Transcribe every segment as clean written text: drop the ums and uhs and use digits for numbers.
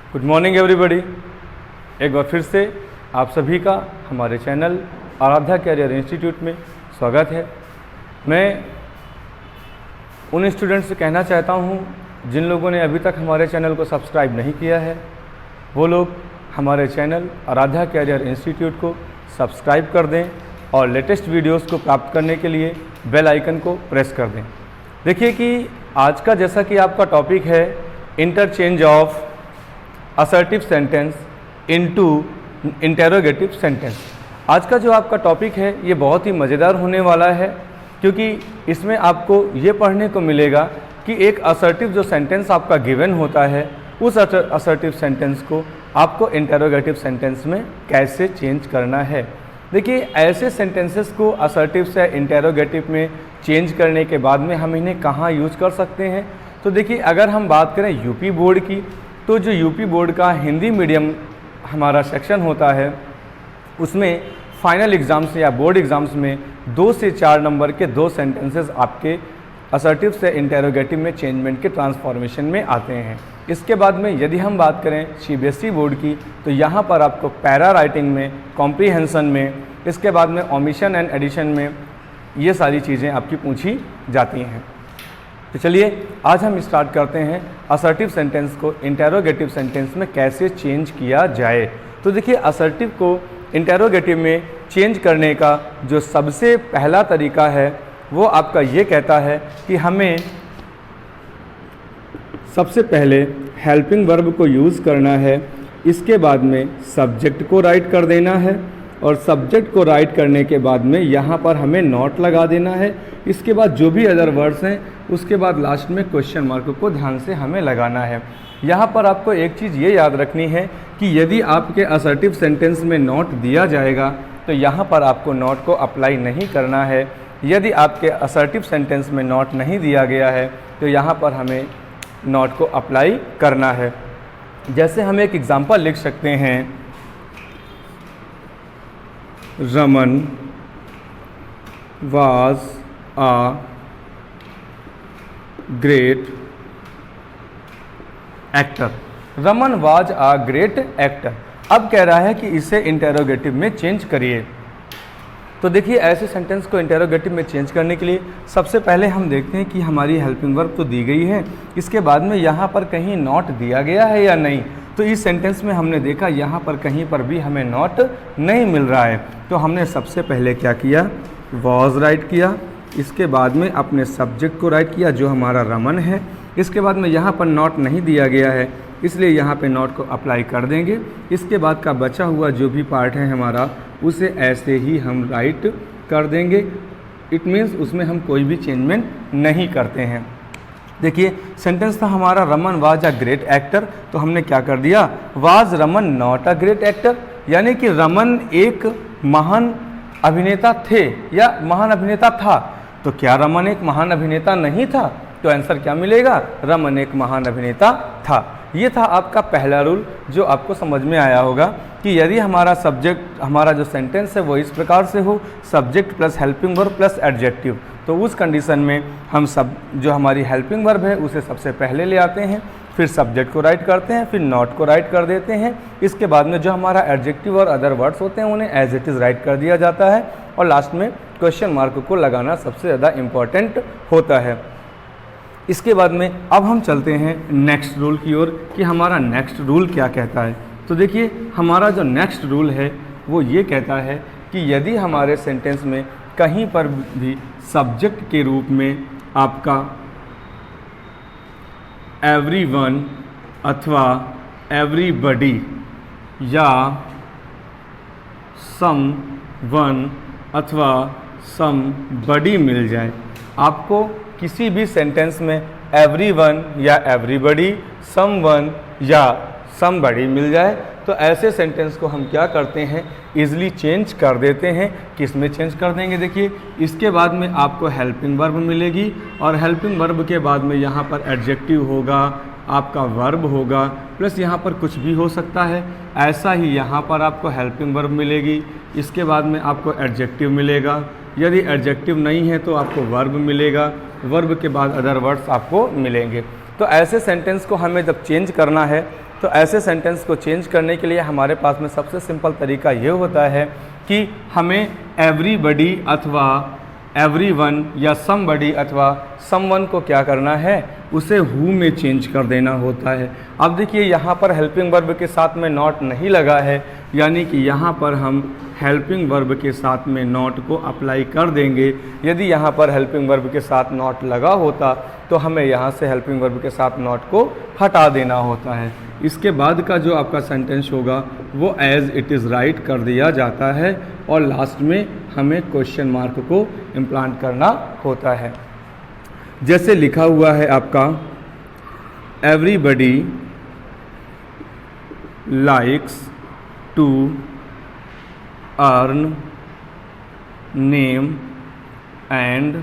Good morning everybody. एक बार फिर से आप सभी का हमारे चैनल आराध्या कैरियर इंस्टीट्यूट में स्वागत है। मैं उन स्टूडेंट्स से कहना चाहता हूं जिन लोगों ने अभी तक हमारे चैनल को सब्सक्राइब नहीं किया है, वो लोग हमारे चैनल आराध्या कैरियर इंस्टीट्यूट को सब्सक्राइब कर दें और लेटेस्ट वीडियोस को प्राप्त करने के लिए बेल आइकन को प्रेस कर दें। देखिए कि आज का जैसा कि आपका टॉपिक है interchange of assertive sentence into interrogative sentence. आज का जो आपका टॉपिक है ये बहुत ही मज़ेदार होने वाला है, क्योंकि इसमें आपको ये पढ़ने को मिलेगा कि एक असर्टिव जो सेंटेंस आपका गिवन होता है, उस असर्टिव सेंटेंस को आपको इंटेरोगेटिव सेंटेंस में कैसे चेंज करना है। देखिए, ऐसे सेंटेंसेस को असर्टिव से इंटेरोगेटिव में चेंज करने के बाद में हम इन्हें कहाँ यूज कर सकते हैं। तो देखिए, अगर हम बात करें यूपी बोर्ड की, तो जो यूपी बोर्ड का हिंदी मीडियम हमारा सेक्शन होता है, उसमें फाइनल एग्ज़ाम्स या बोर्ड एग्ज़ाम्स में 2 से 4 नंबर के 2 सेंटेंसेस आपके असर्टिव से इंटेरोगेटिव में चेंजमेंट के ट्रांसफॉर्मेशन में आते हैं। इसके बाद में यदि हम बात करें सीबीएसई बोर्ड की, तो यहाँ पर आपको पैरा राइटिंग में, कॉम्प्रीहेंशन में, इसके बाद में ओमिशन एंड एडिशन में ये सारी चीज़ें आपकी पूछी जाती हैं। तो चलिए आज हम स्टार्ट करते हैं असर्टिव सेंटेंस को इंटेरोगेटिव सेंटेंस में कैसे चेंज किया जाए। तो देखिए, असर्टिव को इंटेरोगेटिव में चेंज करने का जो सबसे पहला तरीका है वो आपका ये कहता है कि हमें सबसे पहले हेल्पिंग वर्ब को यूज़ करना है, इसके बाद में सब्जेक्ट को राइट कर देना है और सब्जेक्ट को राइट करने के बाद में यहाँ पर हमें नॉट लगा देना है। इसके बाद जो भी अदर वर्ड्स हैं उसके बाद लास्ट में क्वेश्चन मार्क को ध्यान से हमें लगाना है। यहाँ पर आपको एक चीज़ ये याद रखनी है कि यदि आपके असर्टिव सेंटेंस में नॉट दिया जाएगा तो यहाँ पर आपको नॉट को अप्लाई नहीं करना है। यदि आपके असर्टिव सेंटेंस में नॉट नहीं दिया गया है तो यहाँ पर हमें नॉट को अप्लाई करना है। जैसे हम एक एग्जांपल लिख सकते हैं, Raman was a great actor. Raman was a great actor. अब कह रहा है कि इसे इंटेरोगेटिव में चेंज करिए। तो देखिए, ऐसे सेंटेंस को इंटेरोगेटिव में चेंज करने के लिए सबसे पहले हम देखते हैं कि हमारी हेल्पिंग वर्ब तो दी गई है, इसके बाद में यहाँ पर कहीं नॉट दिया गया है या नहीं। तो इस सेंटेंस में हमने देखा यहाँ पर कहीं पर भी हमें नॉट नहीं मिल रहा है। तो हमने सबसे पहले क्या किया, वॉज राइट किया, इसके बाद में अपने सब्जेक्ट को राइट किया जो हमारा रमन है। इसके बाद में यहाँ पर नॉट नहीं दिया गया है, इसलिए यहाँ पे नॉट को अप्लाई कर देंगे। इसके बाद का बचा हुआ जो भी पार्ट है हमारा, उसे ऐसे ही हम राइट कर देंगे। इट मीन्स उसमें हम कोई भी चेंजमेंट नहीं करते हैं। देखिए, सेंटेंस था हमारा Raman was a great actor, तो हमने क्या कर दिया, was Raman not a great actor, यानी कि रमन एक महान अभिनेता थे या महान अभिनेता था। तो क्या रमन एक महान अभिनेता नहीं था? तो आंसर क्या मिलेगा, रमन एक महान अभिनेता था। ये था आपका पहला रूल जो आपको समझ में आया होगा कि यदि हमारा सब्जेक्ट, हमारा जो सेंटेंस है वो इस प्रकार से हो, subject plus helping verb plus adjective, तो उस कंडीशन में हम सब जो हमारी हेल्पिंग वर्ब है उसे सबसे पहले ले आते हैं, फिर सब्जेक्ट को राइट करते हैं, फिर नॉट को राइट कर देते हैं। इसके बाद में जो हमारा एडजेक्टिव और अदर वर्ड्स होते हैं उन्हें एज इट इज़ राइट कर दिया जाता है और लास्ट में क्वेश्चन मार्क को लगाना सबसे ज़्यादा इम्पॉर्टेंट होता है। इसके बाद में अब हम चलते हैं नेक्स्ट रूल की ओर कि हमारा नेक्स्ट रूल क्या कहता है। तो देखिए, हमारा जो नेक्स्ट रूल है वो ये कहता है कि यदि हमारे सेंटेंस में कहीं पर भी सब्जेक्ट के रूप में आपका एवरीवन अथवा एवरीबॉडी या समवन अथवा समबडी मिल जाए, आपको किसी भी सेंटेंस में एवरीवन या एवरीबॉडी, समवन या समबडी मिल जाए, तो ऐसे सेंटेंस को हम क्या करते हैं, इजीली चेंज कर देते हैं। किस में चेंज कर देंगे, देखिए, इसके बाद में आपको हेल्पिंग वर्ब मिलेगी और हेल्पिंग वर्ब के बाद में यहाँ पर एडजेक्टिव होगा, आपका वर्ब होगा, प्लस यहाँ पर कुछ भी हो सकता है। ऐसा ही यहाँ पर आपको हेल्पिंग वर्ब मिलेगी, इसके बाद में आपको एडजेक्टिव मिलेगा, यदि एडजेक्टिव नहीं है तो आपको वर्ब मिलेगा, वर्ब के बाद अदर वर्ड्स आपको मिलेंगे। तो ऐसे सेंटेंस को हमें जब चेंज करना है तो ऐसे सेंटेंस को चेंज करने के लिए हमारे पास में सबसे सिंपल तरीका ये होता है कि हमें एवरीबडी अथवा एवरीवन या समबडी अथवा समवन को क्या करना है, उसे हु में चेंज कर देना होता है। अब देखिए यहाँ पर हेल्पिंग वर्ब के साथ में नॉट नहीं लगा है, यानी कि यहाँ पर हम हेल्पिंग वर्ब के साथ में नॉट को अप्लाई कर देंगे। यदि यहाँ पर हेल्पिंग वर्ब के साथ नॉट लगा होता तो हमें यहाँ से हेल्पिंग वर्ब के साथ नॉट को हटा देना होता है। इसके बाद का जो आपका सेंटेंस होगा वो एज इट इज़ राइट कर दिया जाता है और लास्ट में हमें क्वेश्चन मार्क को इम्प्लांट करना होता है। जैसे लिखा हुआ है आपका everybody likes to earn name and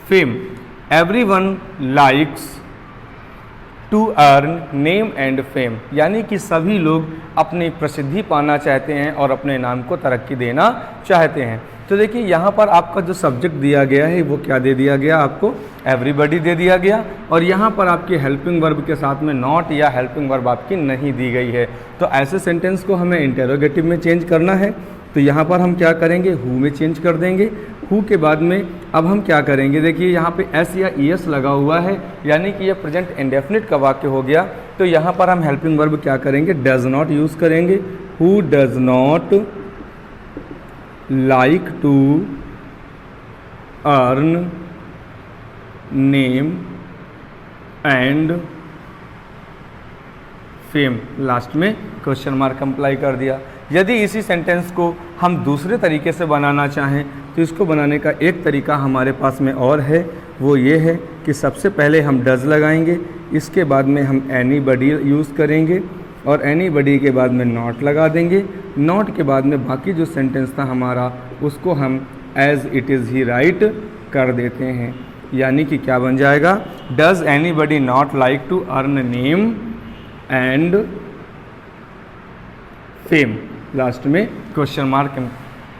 fame. Everyone likes to earn name and fame, यानी कि सभी लोग अपनी प्रसिद्धि पाना चाहते हैं और अपने नाम को तरक्की देना चाहते हैं। तो देखिए यहाँ पर आपका जो सब्जेक्ट दिया गया है वो क्या दे दिया गया, आपको एवरीबडी दे दिया गया, और यहाँ पर आपकी हेल्पिंग वर्ब के साथ में नॉट या हेल्पिंग वर्ब आपकी नहीं दी गई है। तो ऐसे सेंटेंस को हमें इंटेरोगेटिव में चेंज करना है। तो यहाँ पर हम क्या करेंगे, हु में चेंज कर देंगे। हु के बाद में अब हम क्या करेंगे, देखिए यहाँ पे एस या ई एस लगा हुआ है, यानी कि ये प्रेजेंट इंडेफिनिट का वाक्य हो गया। तो यहाँ पर हम हेल्पिंग वर्ब क्या करेंगे, डज नॉट यूज़ करेंगे। Who does not like to earn name and fame, last में क्वेश्चन मार्क अप्लाई कर दिया। यदि इसी सेंटेंस को हम दूसरे तरीके से बनाना चाहें तो इसको बनाने का एक तरीका हमारे पास में और है, वो ये है कि सबसे पहले हम डज लगाएंगे, इसके बाद में हम एनीबडी यूज़ करेंगे और एनीबडी के बाद में नॉट लगा देंगे। नॉट के बाद में बाकी जो सेंटेंस था हमारा उसको हम एज इट इज़ ही राइट कर देते हैं, यानी कि क्या बन जाएगा, does anybody not like to earn name and fame, last में क्वेश्चन मार्क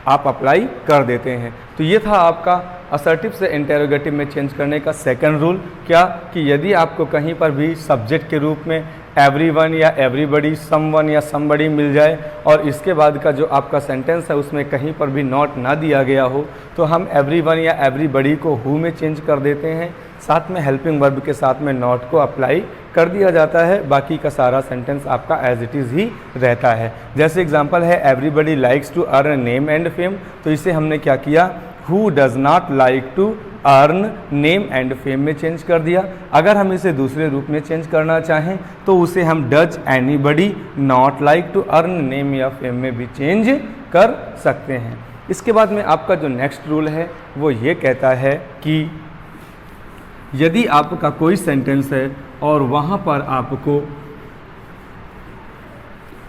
आप अप्लाई कर देते हैं। तो ये था आपका असर्टिव से इंटेरोगेटिव में चेंज करने का सेकंड रूल, क्या कि यदि आपको कहीं पर भी सब्जेक्ट के रूप में एवरीवन या एवरीबडी, समवन या समबडी मिल जाए और इसके बाद का जो आपका सेंटेंस है उसमें कहीं पर भी नॉट ना दिया गया हो, तो हम एवरीवन या एवरीबडी को हु में चेंज कर देते हैं, साथ में हेल्पिंग वर्ब के साथ में नॉट को अप्लाई कर दिया जाता है। बाकी का सारा सेंटेंस आपका एज इट इज़ ही रहता है। जैसे एग्जांपल है everybody likes to earn name and fame, तो इसे हमने क्या किया, who does not like to earn name and fame में चेंज कर दिया। अगर हम इसे दूसरे रूप में चेंज करना चाहें तो उसे हम does anybody not like to earn name या फेम में भी चेंज कर सकते हैं। इसके बाद में आपका जो नेक्स्ट रूल है वो ये कहता है कि यदि आपका कोई सेंटेंस है और वहाँ पर आपको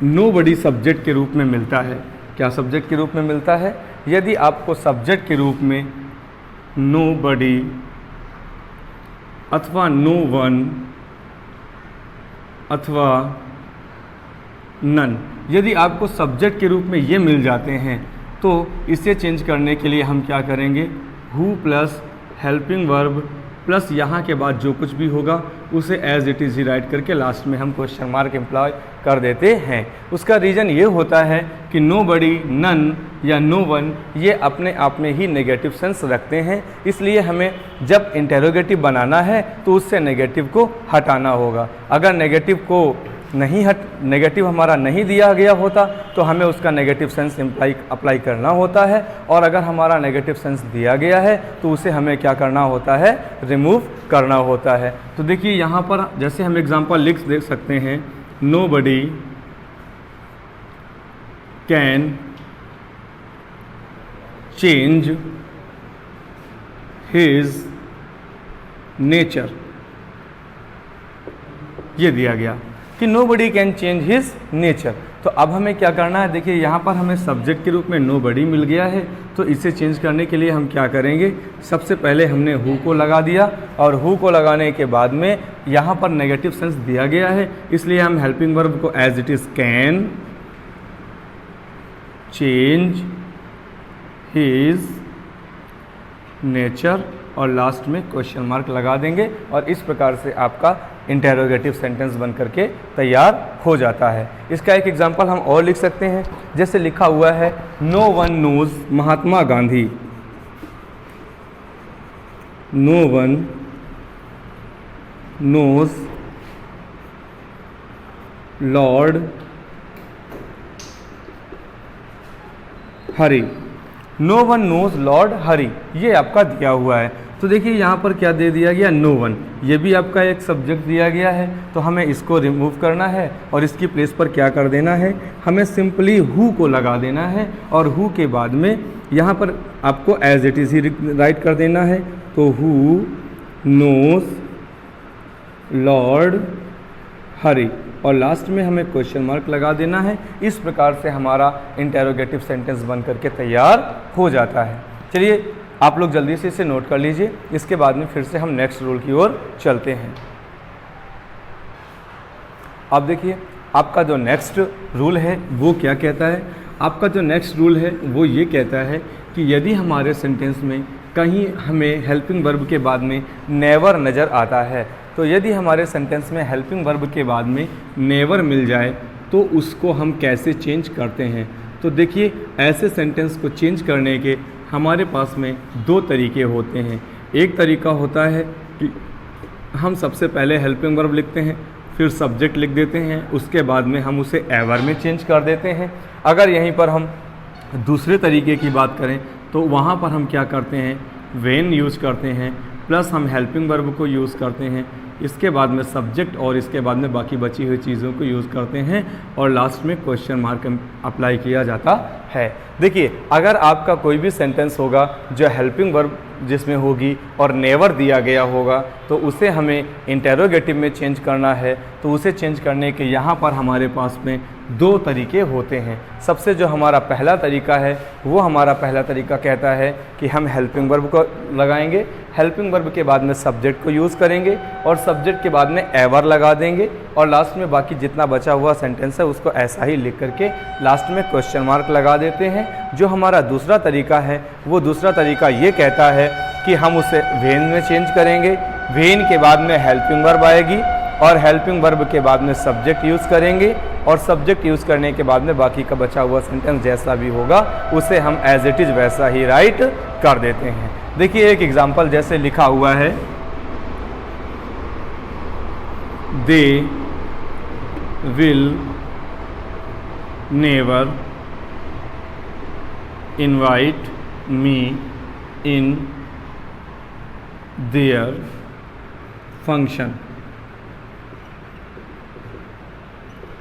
नोबडी सब्जेक्ट के रूप में मिलता है, क्या सब्जेक्ट के रूप में मिलता है, यदि आपको सब्जेक्ट के रूप में नोबडी अथवा नो वन अथवा नन, यदि आपको सब्जेक्ट के रूप में ये मिल जाते हैं तो इसे चेंज करने के लिए हम क्या करेंगे, who plus helping verb plus यहाँ के बाद जो कुछ भी होगा उसे एज इट इज़ ही राइट करके लास्ट में हम क्वेश्चन मार्क एम्प्लॉय कर देते हैं। उसका रीज़न ये होता है कि नोबडी, नन या नो वन ये अपने आप में ही नेगेटिव सेंस रखते हैं, इसलिए हमें जब इंटेरोगेटिव बनाना है तो उससे नेगेटिव को हटाना होगा। अगर नेगेटिव हमारा नहीं दिया गया होता तो हमें उसका नेगेटिव सेंस अप्लाई करना होता है, और अगर हमारा नेगेटिव सेंस दिया गया है तो उसे हमें क्या करना होता है, रिमूव करना होता है। तो देखिए यहाँ पर जैसे हम एग्जांपल लिख देख सकते हैं, nobody can change his nature, ये दिया गया कि nobody can change his nature. तो अब हमें क्या करना है, देखिए यहाँ पर हमें सब्जेक्ट के रूप में नोबडी मिल गया है, तो इसे चेंज करने के लिए हम क्या करेंगे, सबसे पहले हमने हु को लगा दिया, और हु को लगाने के बाद में यहाँ पर नेगेटिव सेंस दिया गया है, इसलिए हम हेल्पिंग वर्ब को as it is can change his nature और लास्ट में क्वेश्चन मार्क लगा देंगे और इस प्रकार से आपका इंटेरोगेटिव सेंटेंस बन करके तैयार हो जाता है। इसका एक एग्जांपल हम और लिख सकते हैं, जैसे लिखा हुआ है no one knows Mahatma Gandhi. No one knows lord Hari. No one knows lord Hari, ये आपका दिया हुआ है। तो देखिए यहाँ पर क्या दे दिया गया, नो वन, ये भी आपका एक सब्जेक्ट दिया गया है, तो हमें इसको रिमूव करना है और इसकी प्लेस पर क्या कर देना है, हमें सिंपली हु को लगा देना है और हु के बाद में यहाँ पर आपको एज इट इज़ ही राइट कर देना है। तो हु नोज लॉर्ड हरी और लास्ट में हमें क्वेश्चन मार्क लगा देना है। इस प्रकार से हमारा इंटेरोगेटिव सेंटेंस बन करके तैयार हो जाता है। चलिए आप लोग जल्दी से इसे नोट कर लीजिए, इसके बाद में फिर से हम नेक्स्ट रूल की ओर चलते हैं। अब देखिए आपका जो नेक्स्ट रूल है वो क्या कहता है। आपका जो नेक्स्ट रूल है वो ये कहता है कि यदि हमारे सेंटेंस में कहीं हमें हेल्पिंग वर्ब के बाद में नेवर नज़र आता है, तो यदि हमारे सेंटेंस में हेल्पिंग वर्ब के बाद में नेवर मिल जाए तो उसको हम कैसे चेंज करते हैं। तो देखिए ऐसे सेंटेंस को चेंज करने के हमारे पास में दो तरीके होते हैं। एक तरीका होता है कि हम सबसे पहले हेल्पिंग वर्ब लिखते हैं, फिर सब्जेक्ट लिख देते हैं, उसके बाद में हम उसे एवर में चेंज कर देते हैं। अगर यहीं पर हम दूसरे तरीके की बात करें तो वहाँ पर हम क्या करते हैं, व्हेन यूज़ करते हैं प्लस हम हेल्पिंग वर्ब को यूज़ करते हैं, इसके बाद में सब्जेक्ट और इसके बाद में बाकी बची हुई चीज़ों को यूज़ करते हैं और लास्ट में क्वेश्चन मार्क अप्लाई किया जाता है। देखिए अगर आपका कोई भी सेंटेंस होगा जो हेल्पिंग वर्ब जिसमें होगी और नेवर दिया गया होगा तो उसे हमें इंटेरोगेटिव में चेंज करना है, तो उसे चेंज करने के यहाँ पर हमारे पास में दो तरीके होते हैं। सबसे जो हमारा पहला तरीका है वो हमारा पहला तरीका कहता है कि हम हेल्पिंग वर्ब को लगाएंगे, हेल्पिंग वर्ब के बाद में सब्जेक्ट को यूज़ करेंगे और सब्जेक्ट के बाद में एवर लगा देंगे और लास्ट में बाकी जितना बचा हुआ सेंटेंस है उसको ऐसा ही लिख करके लास्ट में क्वेश्चन मार्क लगा देते हैं। जो हमारा दूसरा तरीका है वो दूसरा तरीका ये कहता है कि हम उसे व्हेन में चेंज करेंगे, व्हेन के बाद में हेल्पिंग वर्ब आएगी और हेल्पिंग वर्ब के बाद में सब्जेक्ट यूज़ करेंगे और सब्जेक्ट यूज़ करने के बाद में बाकी का बचा हुआ सेंटेंस जैसा भी होगा उसे हम एज इट इज़ वैसा ही राइट कर देते हैं। देखिए एक एग्जांपल जैसे लिखा हुआ है, they will never invite me in their function.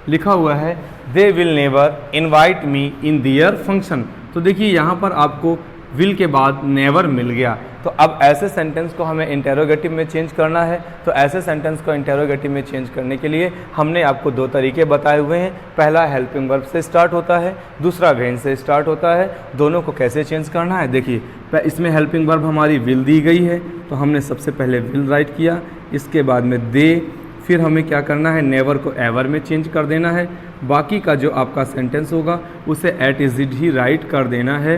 लिखा हुआ है they will never invite me in their function. तो देखिए यहाँ पर आपको विल के बाद नेवर मिल गया, तो अब ऐसे सेंटेंस को हमें इंटेरोगेटिव में चेंज करना है। तो ऐसे सेंटेंस को इंटेरोगेटिव में चेंज करने के लिए हमने आपको दो तरीके बताए हुए हैं। पहला हेल्पिंग वर्ब से स्टार्ट होता है, दूसरा व्हेन से स्टार्ट होता है। दोनों को कैसे चेंज करना है, देखिए इसमें हेल्पिंग वर्ब हमारी विल दी गई है तो हमने सबसे पहले विल राइट किया, इसके बाद में दे, फिर हमें क्या करना है, नेवर को एवर में चेंज कर देना है। बाकी का जो आपका सेंटेंस होगा उसे एट इज इट ही राइट कर देना है।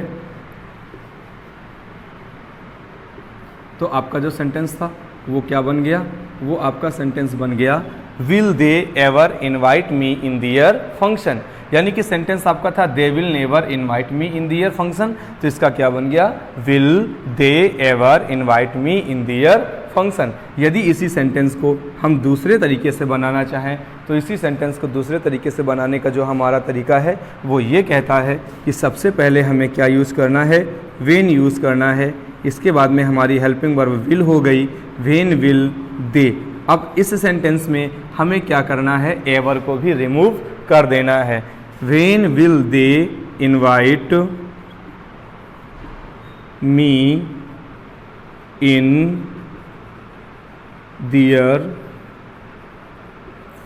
तो आपका जो सेंटेंस था वो क्या बन गया, वो आपका सेंटेंस बन गया will they ever invite me in their function. यानी कि सेंटेंस आपका था they will never invite me in their function, तो इसका क्या बन गया, will they ever invite me in their function. यदि इसी सेंटेंस को हम दूसरे तरीके से बनाना चाहें तो इसी सेंटेंस को दूसरे तरीके से बनाने का जो हमारा तरीका है वो ये कहता है कि सबसे पहले हमें क्या यूज़ करना है, व्हेन यूज़ करना है। इसके बाद में हमारी हेल्पिंग वर्ब विल हो गई, व्हेन विल दे। अब इस सेंटेंस में हमें क्या करना है, एवर को भी रिमूव कर देना है। When will they invite me in their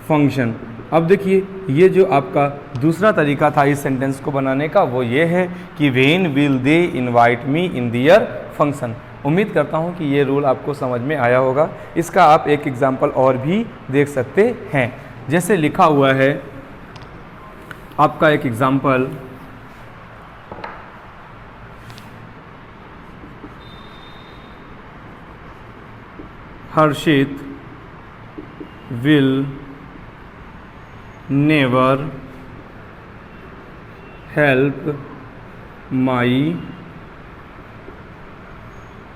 function. अब देखिए ये जो आपका दूसरा तरीका था इस सेंटेंस को बनाने का वो ये है कि when will they invite me in their function. उम्मीद करता हूँ कि ये रूल आपको समझ में आया होगा। इसका आप एक एग्जांपल और भी देख सकते हैं, जैसे लिखा हुआ है आपका एक example, Harshit will never help my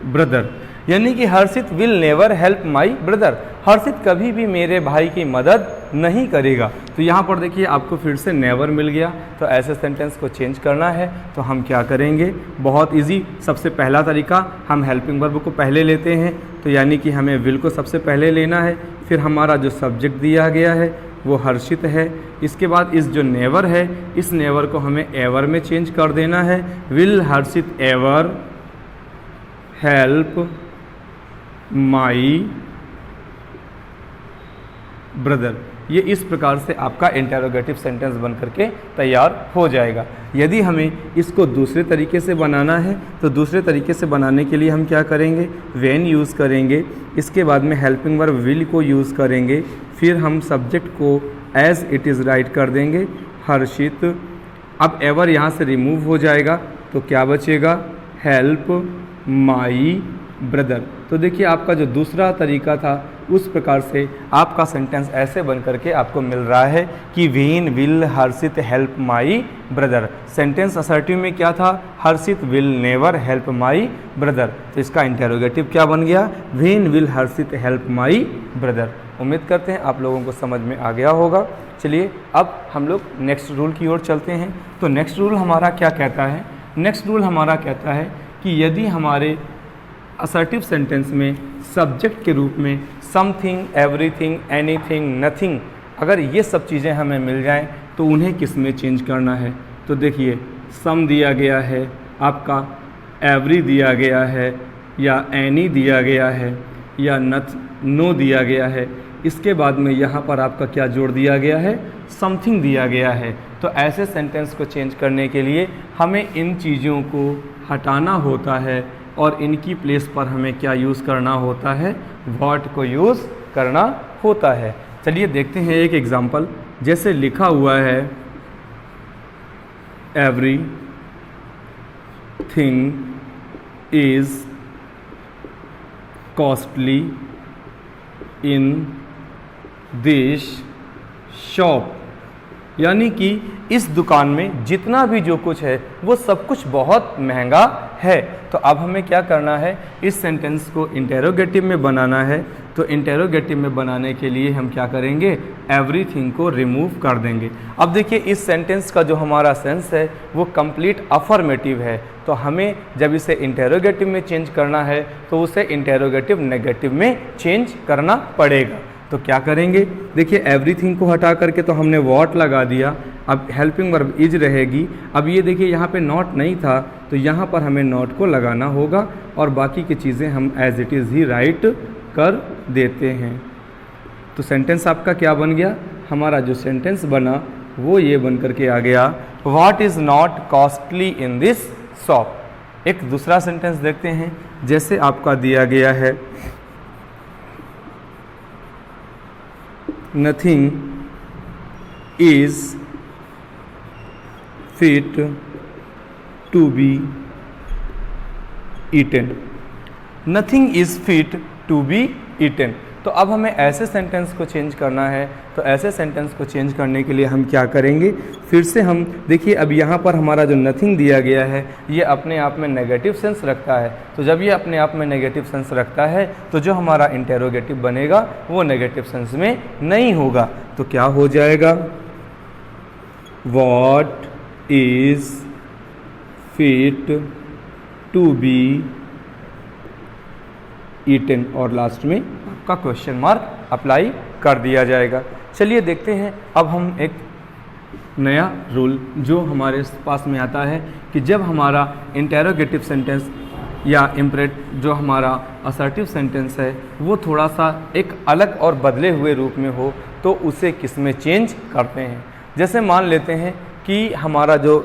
brother, यानी कि Harshit will never help my brother, Harshit कभी भी मेरे भाई की मदद नहीं करेगा। तो यहाँ पर देखिए आपको फिर से नेवर मिल गया। तो ऐसे सेंटेंस को चेंज करना है तो हम क्या करेंगे, बहुत इजी। सबसे पहला तरीका, हम हेल्पिंग वर्ब को पहले लेते हैं, तो यानी कि हमें विल को सबसे पहले लेना है, फिर हमारा जो सब्जेक्ट दिया गया है वो हर्षित है, इसके बाद इस जो नेवर है इस नेवर को हमें एवर में चेंज कर देना है। Will Harshit ever help my brother, ये इस प्रकार से आपका इंटेरोगेटिव सेंटेंस बन करके तैयार हो जाएगा। यदि हमें इसको दूसरे तरीके से बनाना है तो दूसरे तरीके से बनाने के लिए हम क्या करेंगे, व्हेन यूज़ करेंगे, इसके बाद में हेल्पिंग वर्ब विल को यूज़ करेंगे, फिर हम सब्जेक्ट को एज इट इज़ राइट कर देंगे हर्षित। अब एवर यहाँ से रिमूव हो जाएगा तो क्या बचेगा, हेल्प माई ब्रदर। तो देखिए आपका जो दूसरा तरीका था उस प्रकार से आपका सेंटेंस ऐसे बन करके आपको मिल रहा है कि when will Harshit help my brother. Sentence assertive में क्या था, Harshit will never help my brother, तो इसका इंटेरोगेटिव क्या बन गया, when will Harshit help my brother. उम्मीद करते हैं आप लोगों को समझ में आ गया होगा। चलिए अब हम लोग नेक्स्ट रूल की ओर चलते हैं। तो नेक्स्ट रूल हमारा क्या कहता है, नेक्स्ट रूल हमारा कहता है कि यदि हमारे असर्टिव सेंटेंस में सब्जेक्ट के रूप में समथिंग, एवरीथिंग, एनीथिंग, नथिंग, अगर ये सब चीज़ें हमें मिल जाएं तो उन्हें किस में चेंज करना है। तो देखिए सम दिया गया है, आपका एवरी दिया गया है, या एनी दिया गया है, या नो दिया गया है, इसके बाद में यहाँ पर आपका क्या जोड़ दिया गया है, समथिंग दिया गया है। तो ऐसे सेंटेंस को चेंज करने के लिए हमें इन चीज़ों को हटाना होता है और इनकी प्लेस पर हमें क्या यूज़ करना होता है, व्हाट को यूज़ करना होता है। चलिए देखते हैं एक एग्जांपल। जैसे लिखा हुआ है every thing is costly in this shop, यानी कि इस दुकान में जितना भी जो कुछ है वो सब कुछ बहुत महंगा है। तो अब हमें क्या करना है, इस सेंटेंस को इंटेरोगेटिव में बनाना है। तो इंटेरोगेटिव में बनाने के लिए हम क्या करेंगे, एवरीथिंग को रिमूव कर देंगे। अब देखिए इस सेंटेंस का जो हमारा सेंस है वो कंप्लीट अफर्मेटिव है, तो हमें जब इसे इंटेरोगेटिव में चेंज करना है तो उसे इंटेरोगेटिव नेगेटिव में चेंज करना पड़ेगा। तो क्या करेंगे, देखिए एवरीथिंग को हटा करके तो हमने व्हाट लगा दिया, अब हेल्पिंग वर्ब इज रहेगी। अब ये देखिए यहाँ पे नॉट नहीं था तो यहाँ पर हमें नॉट को लगाना होगा और बाकी की चीज़ें हम एज इट इज़ ही राइट कर देते हैं। तो सेंटेंस आपका क्या बन गया, हमारा जो सेंटेंस बना वो ये बन करके आ गया, what is not costly in this shop. एक दूसरा सेंटेंस देखते हैं, जैसे आपका दिया गया है nothing is fit to be eaten, nothing is fit to be eaten. तो अब हमें ऐसे सेंटेंस को चेंज करना है। तो ऐसे सेंटेंस को चेंज करने के लिए हम क्या करेंगे, फिर से हम देखिए अब यहाँ पर हमारा जो नथिंग दिया गया है ये अपने आप में नेगेटिव सेंस रखता है। तो जब ये अपने आप में नेगेटिव सेंस रखता है तो जो हमारा इंटेरोगेटिव बनेगा वो नेगेटिव सेंस में नहीं होगा। तो क्या हो जाएगा, what is fit to be eaten, और लास्ट में आपका क्वेश्चन मार्क अप्लाई कर दिया जाएगा। चलिए देखते हैं अब हम एक नया रूल जो हमारे पास में आता है कि जब हमारा इंटेरोगेटिव सेंटेंस या जो हमारा असर्टिव सेंटेंस है वो थोड़ा सा एक अलग और बदले हुए रूप में हो तो उसे किस में चेंज करते हैं। जैसे मान लेते हैं कि हमारा जो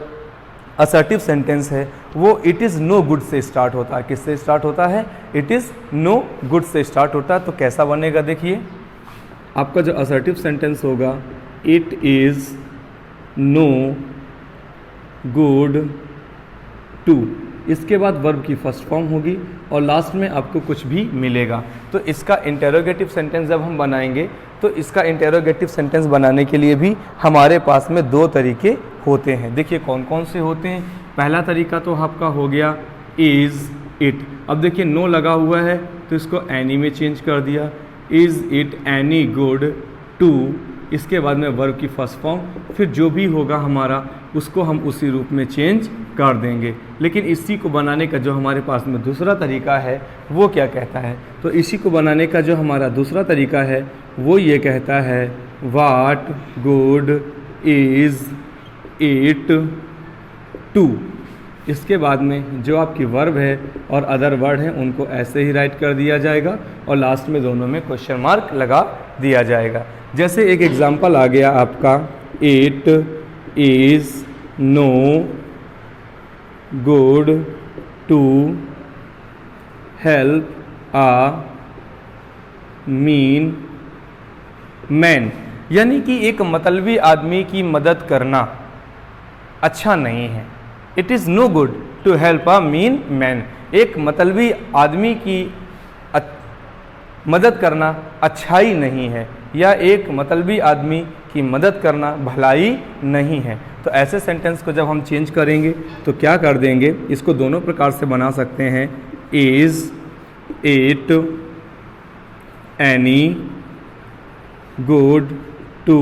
असर्टिव सेंटेंस है वो इट इज़ नो गुड से स्टार्ट होता है। किससे स्टार्ट होता है, इट इज़ नो गुड से स्टार्ट होता है। तो कैसा बनेगा, देखिए आपका जो असर्टिव सेंटेंस होगा, it is no good to, इसके बाद वर्ब की फर्स्ट फॉर्म होगी और लास्ट में आपको कुछ भी मिलेगा। तो इसका इंटेरोगेटिव सेंटेंस जब हम बनाएंगे तो इसका इंटेरोगेटिव सेंटेंस बनाने के लिए भी हमारे पास में दो तरीके होते हैं। देखिए कौन कौन से होते हैं। पहला तरीका तो आपका हो गया इज़ इट। अब देखिए नो लगा हुआ है तो इसको एनी में चेंज कर दिया, is it any good to, इसके बाद में वर्ब की फर्स्ट फॉर्म, फिर जो भी होगा हमारा उसको हम उसी रूप में चेंज कर देंगे। लेकिन इसी को बनाने का जो हमारे पास में दूसरा तरीका है वो क्या कहता है, तो इसी को बनाने का जो हमारा दूसरा तरीका है वो ये कहता है what good is it to. इसके बाद में जो आपकी वर्ब है और अदर वर्ड हैं उनको ऐसे ही राइट कर दिया जाएगा और लास्ट में दोनों में क्वेश्चन मार्क लगा दिया जाएगा। जैसे एक एग्जांपल आ गया आपका, it is no good to help a mean man, यानी कि एक मतलबी आदमी की मदद करना अच्छा नहीं है। It is no good to help a mean man, एक मतलबी आदमी की मदद करना अच्छाई नहीं है या एक मतलबी आदमी की मदद करना भलाई नहीं है। तो ऐसे सेंटेंस को जब हम चेंज करेंगे तो क्या कर देंगे, इसको दोनों प्रकार से बना सकते हैं, is it any good to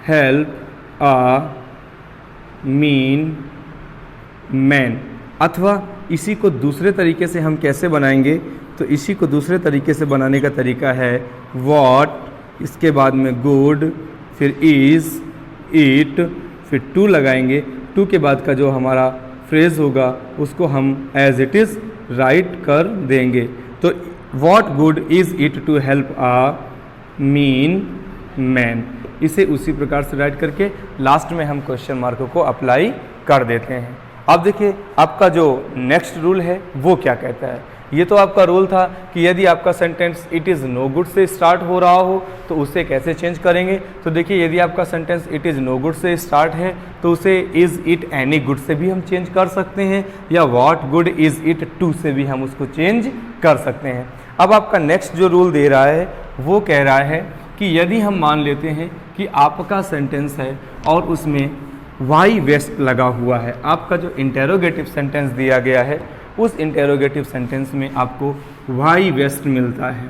help a mean man. अथवा इसी को दूसरे तरीके से हम कैसे बनाएंगे, तो इसी को दूसरे तरीके से बनाने का तरीका है व्हाट, इसके बाद में गुड, फिर इज़ इट, फिर टू लगाएंगे। टू के बाद का जो हमारा फ्रेज़ होगा उसको हम एज इट इज़ राइट कर देंगे। तो what good is it to help a mean man, इसे उसी प्रकार से राइट करके लास्ट में हम क्वेश्चन मार्क को अप्लाई कर देते हैं। अब देखिए आपका जो नेक्स्ट रूल है वो क्या कहता है। ये तो आपका रूल था कि यदि आपका sentence it is no good से स्टार्ट हो रहा हो तो उसे कैसे चेंज करेंगे। तो देखिए यदि आपका sentence it is no good से स्टार्ट है तो उसे इज़ इट एनी गुड से भी हम चेंज कर सकते हैं या what good is it to से भी हम उसको चेंज कर सकते हैं। अब आपका नेक्स्ट जो रूल दे रहा है वो कह रहा है कि यदि हम मान लेते हैं कि आपका सेंटेंस है और उसमें वाई वेस्ट लगा हुआ है, आपका जो इंटेरोगेटिव सेंटेंस दिया गया है उस इंटेरोगेटिव सेंटेंस में आपको वाई वेस्ट मिलता है,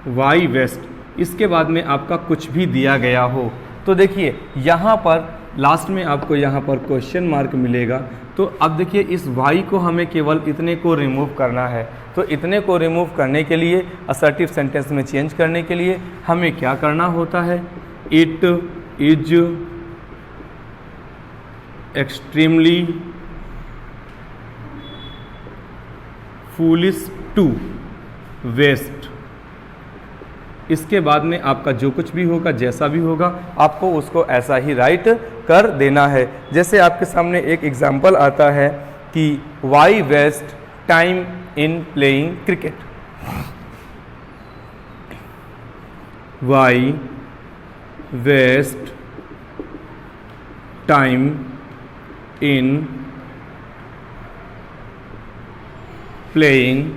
वाई वेस्ट, इसके बाद में आपका कुछ भी दिया गया हो तो देखिए यहाँ पर लास्ट में आपको यहाँ पर क्वेश्चन मार्क मिलेगा। तो अब देखिए इस वाई को हमें केवल इतने को रिमूव करना है। तो इतने को रिमूव करने के लिए असर्टिव सेंटेंस में चेंज करने के लिए हमें क्या करना होता है, it is extremely foolish to waste. इसके बाद में आपका जो कुछ भी होगा जैसा भी होगा आपको उसको ऐसा ही राइट कर देना है। जैसे आपके सामने एक एग्जाम्पल आता है कि why waste time in playing cricket, why waste time in playing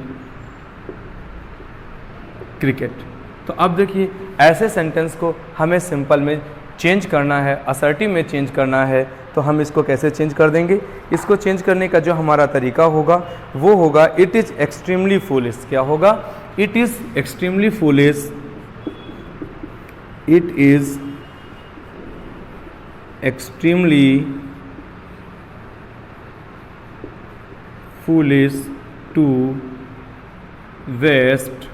cricket. तो अब देखिए ऐसे सेंटेंस को हमें सिंपल में चेंज करना है, असर्टिव में चेंज करना है। तो हम इसको कैसे चेंज कर देंगे, इसको चेंज करने का जो हमारा तरीका होगा वो होगा इट इज़ एक्सट्रीमली फूलिश। क्या होगा, it is extremely foolish, it is extremely foolish to waste